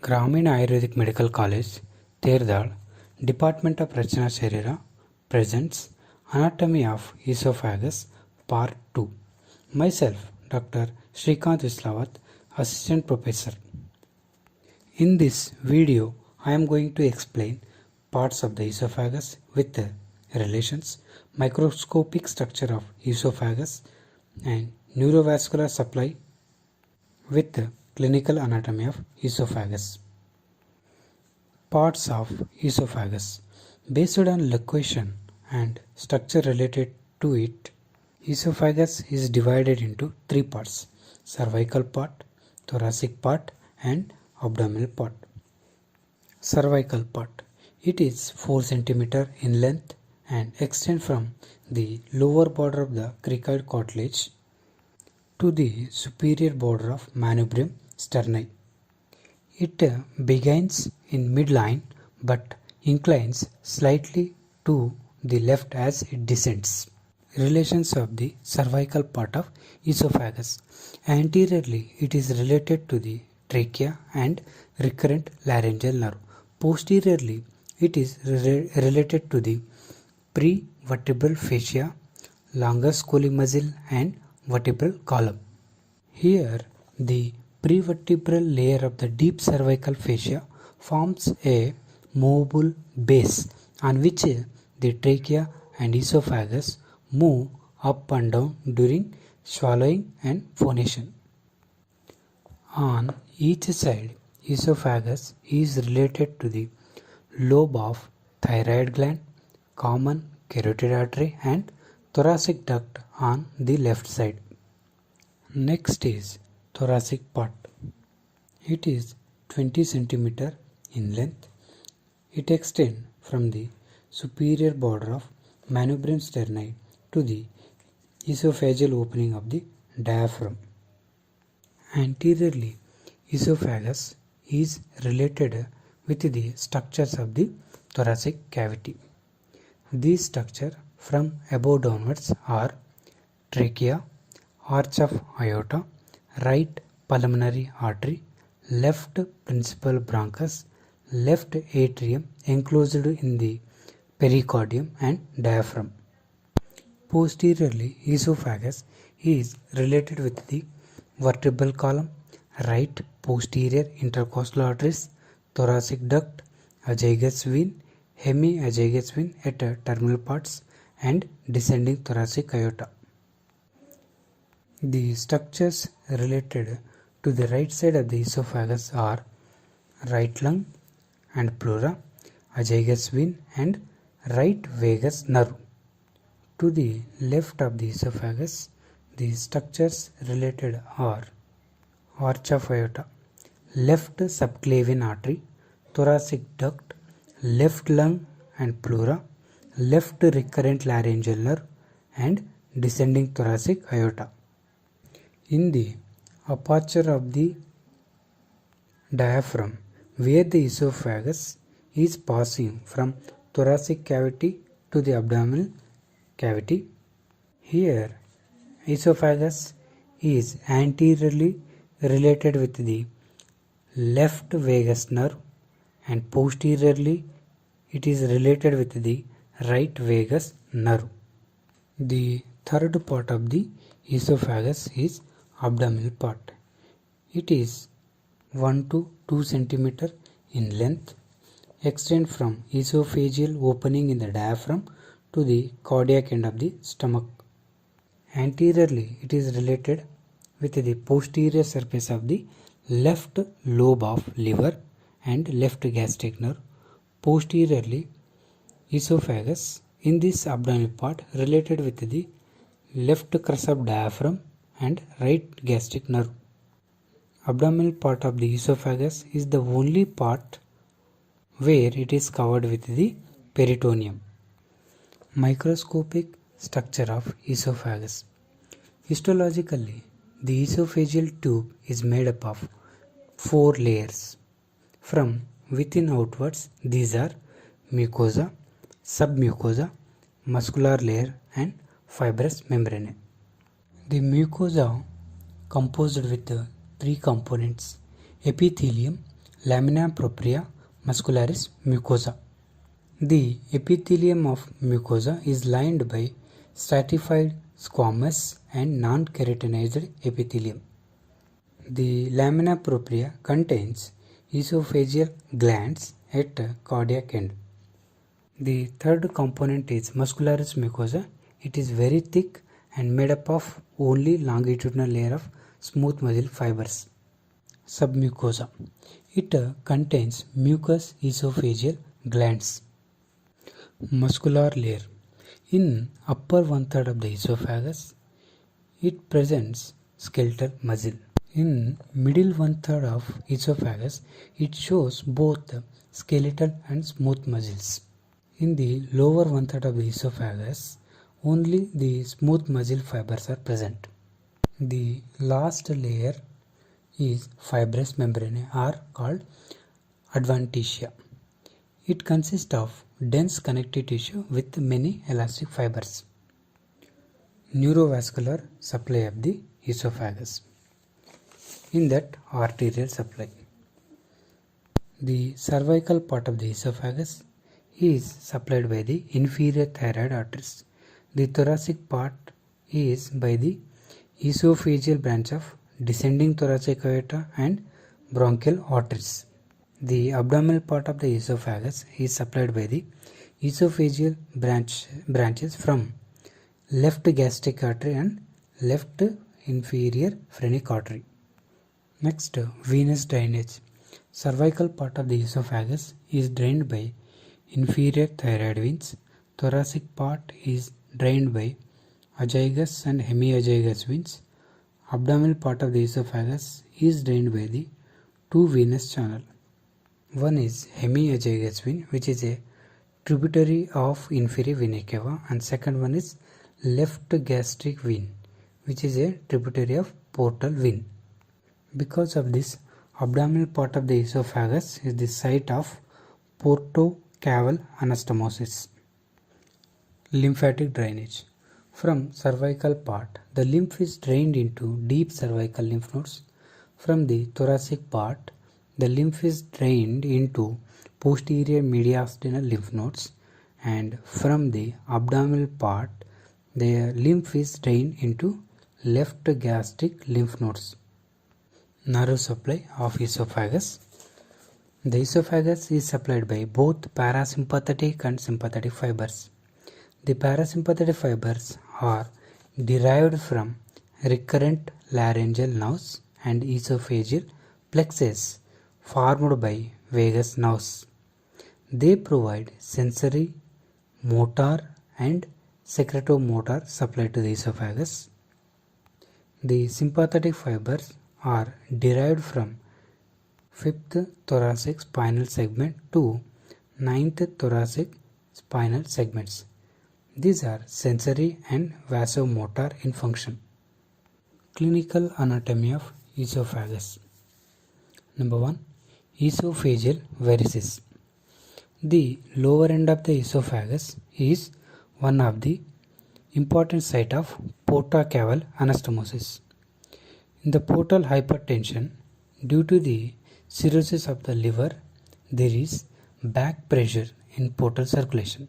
Gramin Ayurvedic Medical College, Terdal, Department of Rachana Sharira presents Anatomy of Esophagus Part 2. Myself, Dr. Shrikant Vislawat, Assistant Professor. In this video, I am going to explain parts of the esophagus with the relations, microscopic structure of esophagus and neurovascular supply with the clinical anatomy of esophagus. Parts of esophagus. Based on location and structure related to it, esophagus is divided into three parts: cervical part, thoracic part and abdominal part. Cervical part. It is 4 cm in length and extends from the lower border of the cricoid cartilage to the superior border of manubrium sterni. It begins in midline but inclines slightly to the left as it descends. Relations of the cervical part of esophagus. Anteriorly, it is related to the trachea and recurrent laryngeal nerve. Posteriorly, it is related to the prevertebral fascia, longus colli muscle and vertebral column. Here, the prevertebral layer of the deep cervical fascia forms a movable base on which the trachea and esophagus move up and down during swallowing and phonation. On each side, esophagus is related to the lobe of thyroid gland, common carotid artery and thoracic duct on the left side. Next is thoracic part. It is 20 cm in length. It extends from the superior border of manubrium sterni to the esophageal opening of the diaphragm. Anteriorly, esophagus is related with the structures of the thoracic cavity. These structures from above downwards are trachea, arch of aorta, right pulmonary artery, left principal bronchus, left atrium enclosed in the pericardium and diaphragm. Posteriorly, esophagus is related with the vertebral column, right posterior intercostal arteries, thoracic duct, azygous vein, hemiazygous vein at terminal parts and descending thoracic aorta. The structures related to the right side of the esophagus are right lung and pleura, azygous vein and right vagus nerve. To the left of the esophagus, the structures related are arch of aorta, left subclavian artery, thoracic duct, left lung and pleura, left recurrent laryngeal nerve and descending thoracic aorta. In the aperture of the diaphragm, where the esophagus is passing from thoracic cavity to the abdominal cavity, here esophagus is anteriorly related with the left vagus nerve and posteriorly it is related with the right vagus nerve. The third part of the esophagus is abdominal part. It is 1 to 2 cm in length, extend from esophageal opening in the diaphragm to the cardiac end of the stomach. Anteriorly, it is related with the posterior surface of the left lobe of liver and left gastric nerve. Posteriorly, esophagus in this abdominal part related with the left crus of diaphragm and right gastric nerve. Abdominal part of the esophagus is the only part where it is covered with the peritoneum. Microscopic structure of esophagus. Histologically, the esophageal tube is made up of 4 layers. From within outwards, these are mucosa, submucosa, muscular layer and fibrous membrane. The mucosa composed with 3 components: epithelium, lamina propria muscularis mucosa. The epithelium of mucosa is lined by stratified squamous and non-keratinized epithelium. The lamina propria contains esophageal glands at cardiac end. The third component is muscularis mucosa. It is very thick and made up of only longitudinal layer of smooth muscle fibers. Submucosa. It contains mucous esophageal glands. Muscular layer. In upper one-third of the esophagus, it presents skeletal muscle. In middle one-third of esophagus, it shows both skeletal and smooth muscles. In the lower one-third of the esophagus, only the smooth muscle fibers are present. The last layer is fibrous membrane or called adventitia. It consists of dense connective tissue with many elastic fibers. Neurovascular supply of the esophagus. In that, arterial supply. The cervical part of the esophagus is supplied by the inferior thyroid arteries. The thoracic part is by the esophageal branch of descending thoracic aorta and bronchial arteries. The abdominal part of the esophagus is supplied by the esophageal branches from left gastric artery and left inferior phrenic artery. Next, venous drainage. Cervical part of the esophagus is drained by inferior thyroid veins. Thoracic part is drained by azygous and hemiazygous veins. Abdominal part of the esophagus is drained by the two venous channels. One is hemiazygous vein, which is a tributary of inferior vena cava, and second one is left gastric vein, which is a tributary of portal vein. Because of this, abdominal part of the esophagus is the site of portocaval anastomosis. Lymphatic drainage. From cervical part, the lymph is drained into deep cervical lymph nodes. From the thoracic part, the lymph is drained into posterior mediastinal lymph nodes, and from the abdominal part, the lymph is drained into left gastric lymph nodes. Nerve supply of esophagus. The esophagus is supplied by both parasympathetic and sympathetic fibers. The parasympathetic fibers are derived from recurrent laryngeal nerves and esophageal plexus formed by vagus nerves. They provide sensory, motor and secretomotor supply to the esophagus. The sympathetic fibers are derived from 5th thoracic spinal segment to 9th thoracic spinal segments. These are sensory and vasomotor in function. Clinical anatomy of esophagus. Number 1. Esophageal varices. The lower end of the esophagus is one of the important site of portocaval anastomosis. In the portal hypertension, due to the cirrhosis of the liver, there is back pressure in portal circulation.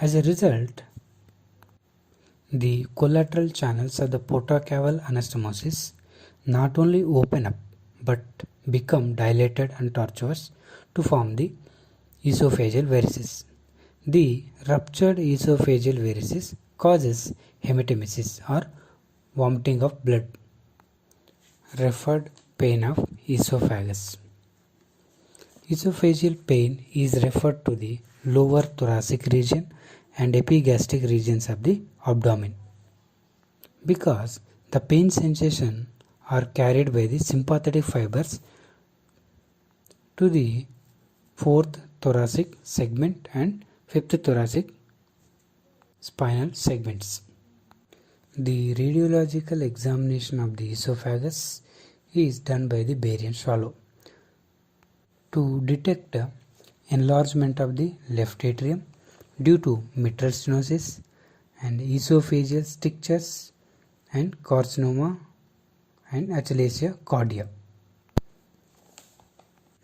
As a result, the collateral channels of the portocaval anastomosis not only open up but become dilated and tortuous to form the esophageal varices. The ruptured esophageal varices causes hematemesis or vomiting of blood. Referred pain of esophagus. Esophageal pain is referred to the lower thoracic region and epigastric regions of the abdomen, because the pain sensation are carried by the sympathetic fibers to the 4th thoracic segment and 5th thoracic spinal segments. The radiological examination of the esophagus is done by the barium swallow to detect enlargement of the left atrium due to mitral stenosis and esophageal strictures and carcinoma and achalasia cardia.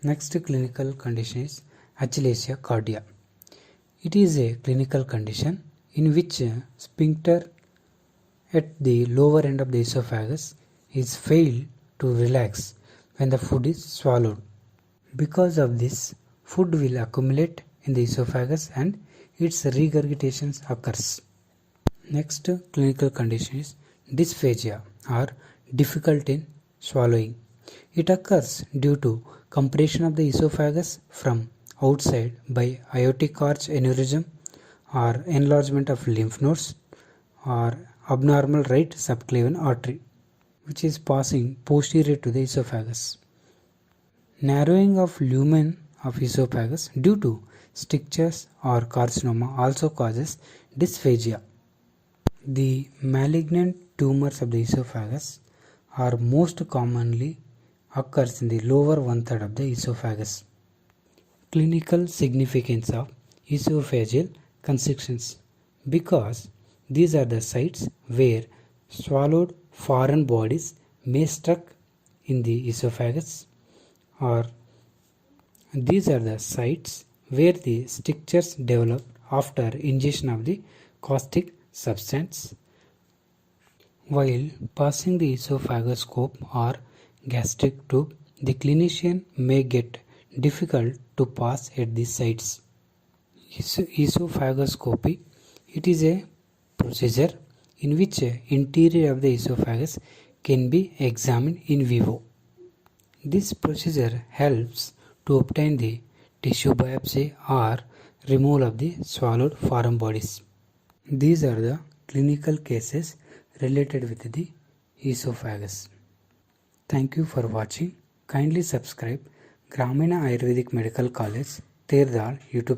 Next clinical condition is achalasia cardia. It is a clinical condition in which sphincter at the lower end of the esophagus is failed to relax when the food is swallowed. Because of this, food will accumulate in the esophagus and its regurgitation occurs. Next clinical condition is dysphagia or difficulty in swallowing. It occurs due to compression of the esophagus from outside by aortic arch aneurysm or enlargement of lymph nodes or abnormal right subclavian artery which is passing posterior to the esophagus. Narrowing of lumen of esophagus due to strictures or carcinoma also causes dysphagia. The malignant tumors of the esophagus are most commonly occurs in the lower one-third of the esophagus. Clinical significance of esophageal constrictions, because these are the sites where swallowed foreign bodies may struck in the esophagus, or these are the sites where the strictures develop after ingestion of the caustic substance. While passing the esophagoscope or gastric tube, the clinician may get difficult to pass at these sites. Esophagoscopy, it is a procedure in which interior of the esophagus can be examined in vivo. This procedure helps to obtain the tissue biopsy or removal of the swallowed foreign bodies. These are the clinical cases related with the esophagus. Thank you for watching. Kindly subscribe Gramina Ayurvedic Medical College, Terdal YouTube channel.